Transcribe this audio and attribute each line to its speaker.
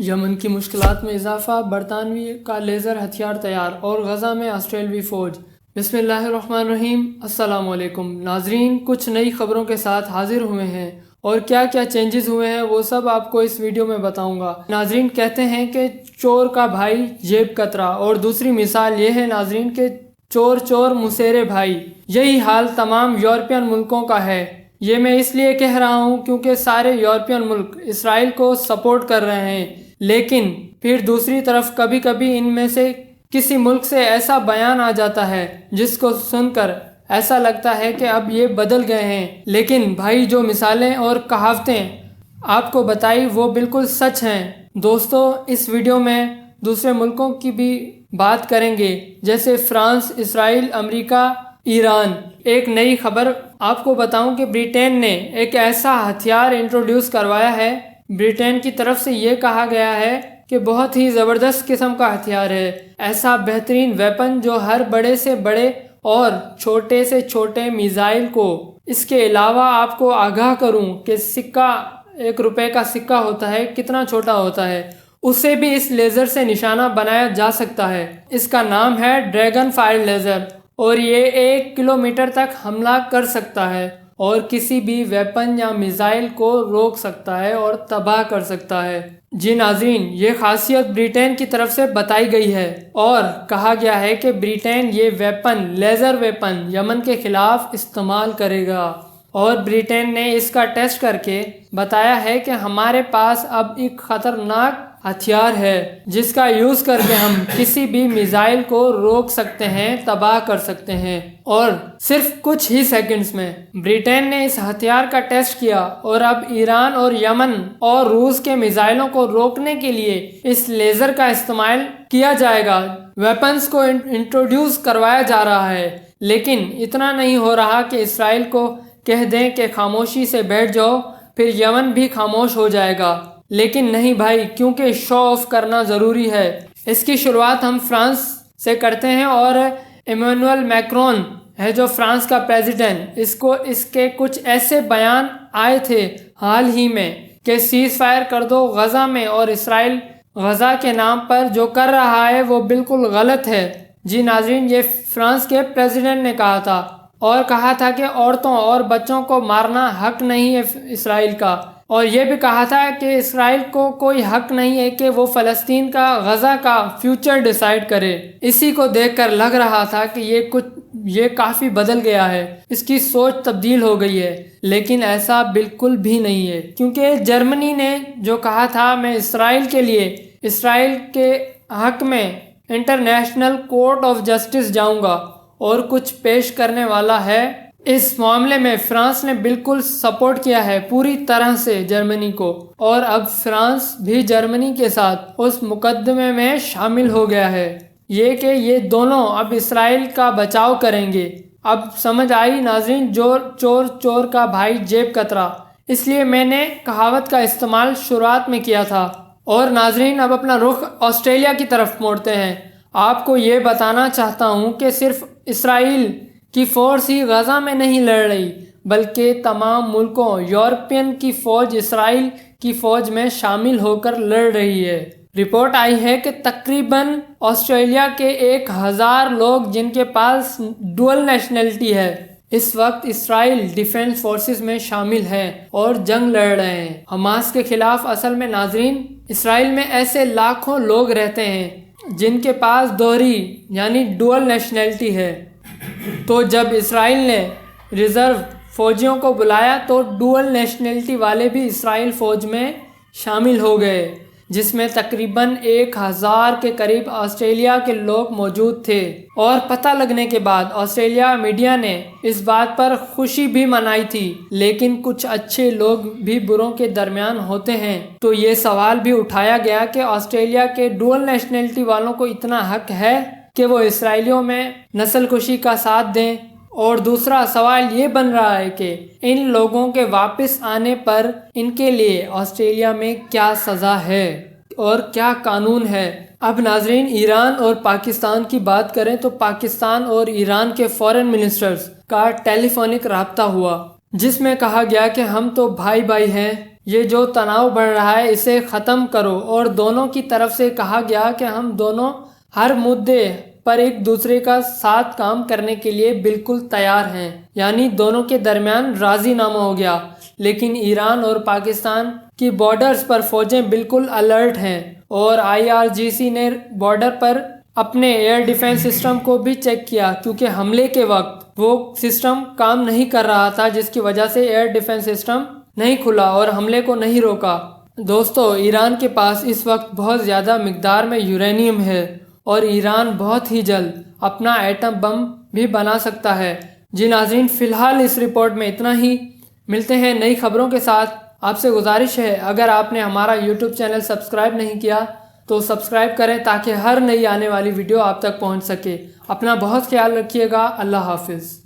Speaker 1: یمن کی مشکلات میں اضافہ، برطانوی کا لیزر ہتھیار تیار اور غزہ میں آسٹریلوی فوج۔ بسم اللہ الرحمن الرحیم۔ السلام علیکم ناظرین، کچھ نئی خبروں کے ساتھ حاضر ہوئے ہیں اور کیا کیا چینجز ہوئے ہیں وہ سب آپ کو اس ویڈیو میں بتاؤں گا۔ ناظرین کہتے ہیں کہ چور کا بھائی جیب کترا، اور دوسری مثال یہ ہے ناظرین کہ چور چور مسیرے بھائی۔ یہی حال تمام یورپین ملکوں کا ہے۔ یہ میں اس لیے کہہ رہا ہوں کیونکہ سارے یورپین ملک اسرائیل کو سپورٹ کر رہے ہیں، لیکن پھر دوسری طرف کبھی کبھی ان میں سے کسی ملک سے ایسا بیان آ جاتا ہے جس کو سن کر ایسا لگتا ہے کہ اب یہ بدل گئے ہیں، لیکن بھائی جو مثالیں اور کہاوتیں آپ کو بتائی وہ بالکل سچ ہیں۔ دوستو، اس ویڈیو میں دوسرے ملکوں کی بھی بات کریں گے، جیسے فرانس، اسرائیل، امریکہ، ایران۔ ایک نئی خبر آپ کو بتاؤں کہ برٹین نے ایک ایسا ہتھیار انٹروڈیوس کروایا ہے۔ برٹین کی طرف سے یہ کہا گیا ہے کہ بہت ہی زبردست قسم کا ہتھیار ہے، ایسا بہترین ویپن جو ہر بڑے سے بڑے اور چھوٹے سے چھوٹے میزائل کو۔ اس کے علاوہ آپ کو آگاہ کروں کہ سکہ، 1 روپے کا سکہ ہوتا ہے، کتنا چھوٹا ہوتا ہے، اسے بھی اس لیزر سے نشانہ بنایا جا سکتا ہے۔ اس کا نام ہے ڈریگن فائر لیزر، اور یہ 1 کلومیٹر تک حملہ کر سکتا ہے اور کسی بھی ویپن یا میزائل کو روک سکتا ہے اور تباہ کر سکتا ہے۔ جی ناظرین، یہ خاصیت برٹین کی طرف سے بتائی گئی ہے اور کہا گیا ہے کہ برٹین یہ ویپن، لیزر ویپن، یمن کے خلاف استعمال کرے گا، اور برٹین نے اس کا ٹیسٹ کر کے بتایا ہے کہ ہمارے پاس اب ایک خطرناک ہتھیار ہے جس کا یوز کر کے ہم کسی بھی میزائل کو روک سکتے ہیں، تباہ کر سکتے ہیں، اور صرف کچھ ہی سیکنڈز میں۔ برٹین نے اس ہتھیار کا ٹیسٹ کیا اور اب ایران اور یمن اور روس کے میزائلوں کو روکنے کے لیے اس لیزر کا استعمال کیا جائے گا۔ ویپنز کو انٹروڈیوس کروایا جا رہا ہے، لیکن اتنا نہیں ہو رہا کہ اسرائیل کو کہہ دیں کہ خاموشی سے بیٹھ جاؤ، پھر یمن بھی خاموش ہو جائے گا۔ لیکن نہیں بھائی، کیونکہ شو آف کرنا ضروری ہے۔ اس کی شروعات ہم فرانس سے کرتے ہیں، اور ایمانوئل میکرون ہے جو فرانس کا پریزیڈنٹ، اس کے کچھ ایسے بیان آئے تھے حال ہی میں کہ سیز فائر کر دو غزہ میں، اور اسرائیل غزہ کے نام پر جو کر رہا ہے وہ بالکل غلط ہے۔ جی ناظرین، یہ فرانس کے پریزیڈنٹ نے کہا تھا، اور کہا تھا کہ عورتوں اور بچوں کو مارنا حق نہیں ہے اسرائیل کا، اور یہ بھی کہا تھا کہ اسرائیل کو کوئی حق نہیں ہے کہ وہ فلسطین کا، غزہ کا فیوچر ڈیسائیڈ کرے۔ اسی کو دیکھ کر لگ رہا تھا کہ یہ کافی بدل گیا ہے، اس کی سوچ تبدیل ہو گئی ہے، لیکن ایسا بالکل بھی نہیں ہے، کیونکہ جرمنی نے جو کہا تھا میں اسرائیل کے لیے، اسرائیل کے حق میں انٹرنیشنل کورٹ آف جسٹس جاؤں گا اور کچھ پیش کرنے والا ہے۔ اس معاملے میں فرانس نے بالکل سپورٹ کیا ہے پوری طرح سے جرمنی کو، اور اب فرانس بھی جرمنی کے ساتھ اس مقدمے میں شامل ہو گیا ہے، یہ کہ یہ دونوں اب اسرائیل کا بچاؤ کریں گے۔ اب سمجھ آئی ناظرین، چور چور کا بھائی جیب کترا، اس لیے میں نے کہاوت کا استعمال شروعات میں کیا تھا۔ اور ناظرین، اب اپنا رخ آسٹریلیا کی طرف موڑتے ہیں۔ آپ کو یہ بتانا چاہتا ہوں کہ صرف اسرائیل کی فورس ہی غزہ میں نہیں لڑ رہی، بلکہ تمام ملکوں، یورپین کی فوج اسرائیل کی فوج میں شامل ہو کر لڑ رہی ہے۔ رپورٹ آئی ہے کہ تقریباً آسٹریلیا کے 1000 لوگ جن کے پاس ڈوئل نیشنلٹی ہے، اس وقت اسرائیل ڈیفنس فورسز میں شامل ہیں اور جنگ لڑ رہے ہیں حماس کے خلاف۔ اصل میں ناظرین، اسرائیل میں ایسے لاکھوں لوگ رہتے ہیں جن کے پاس دوہری یعنی ڈوئل نیشنلٹی ہے، تو جب اسرائیل نے ریزرو فوجیوں کو بلایا تو ڈوئل نیشنلٹی والے بھی اسرائیل فوج میں شامل ہو گئے، جس میں تقریباً 1000 کے قریب آسٹریلیا کے لوگ موجود تھے۔ اور پتہ لگنے کے بعد آسٹریلیا میڈیا نے اس بات پر خوشی بھی منائی تھی، لیکن کچھ اچھے لوگ بھی بروں کے درمیان ہوتے ہیں، تو یہ سوال بھی اٹھایا گیا کہ آسٹریلیا کے ڈوئل نیشنلٹی والوں کو اتنا حق ہے کہ وہ اسرائیلیوں میں نسل کشی کا ساتھ دیں؟ اور دوسرا سوال یہ بن رہا ہے کہ ان لوگوں کے واپس آنے پر ان کے لیے آسٹریلیا میں کیا سزا ہے اور کیا قانون ہے۔ اب ناظرین، ایران اور پاکستان کی بات کریں تو پاکستان اور ایران کے فارن منسٹرز کا ٹیلی فونک رابطہ ہوا، جس میں کہا گیا کہ ہم تو بھائی بھائی ہیں، یہ جو تناؤ بڑھ رہا ہے اسے ختم کرو، اور دونوں کی طرف سے کہا گیا کہ ہم دونوں ہر مدعے پر ایک دوسرے کا ساتھ کام کرنے کے لیے بالکل تیار ہیں، یعنی دونوں کے درمیان راضی نامہ ہو گیا۔ لیکن ایران اور پاکستان کی بارڈرز پر فوجیں بالکل الرٹ ہیں، اور IRGC نے بارڈر پر اپنے ایئر ڈیفنس سسٹم کو بھی چیک کیا، کیونکہ حملے کے وقت وہ سسٹم کام نہیں کر رہا تھا، جس کی وجہ سے ایئر ڈیفنس سسٹم نہیں کھلا اور حملے کو نہیں روکا۔ دوستو، ایران کے پاس اس وقت بہت زیادہ مقدار میں یورینیم ہے، اور ایران بہت ہی جلد اپنا ایٹم بم بھی بنا سکتا ہے۔ جی ناظرین، فی الحال اس رپورٹ میں اتنا ہی۔ ملتے ہیں نئی خبروں کے ساتھ۔ آپ سے گزارش ہے، اگر آپ نے ہمارا YouTube چینل سبسکرائب نہیں کیا تو سبسکرائب کریں تاکہ ہر نئی آنے والی ویڈیو آپ تک پہنچ سکے۔ اپنا بہت خیال رکھیے گا۔ اللہ حافظ۔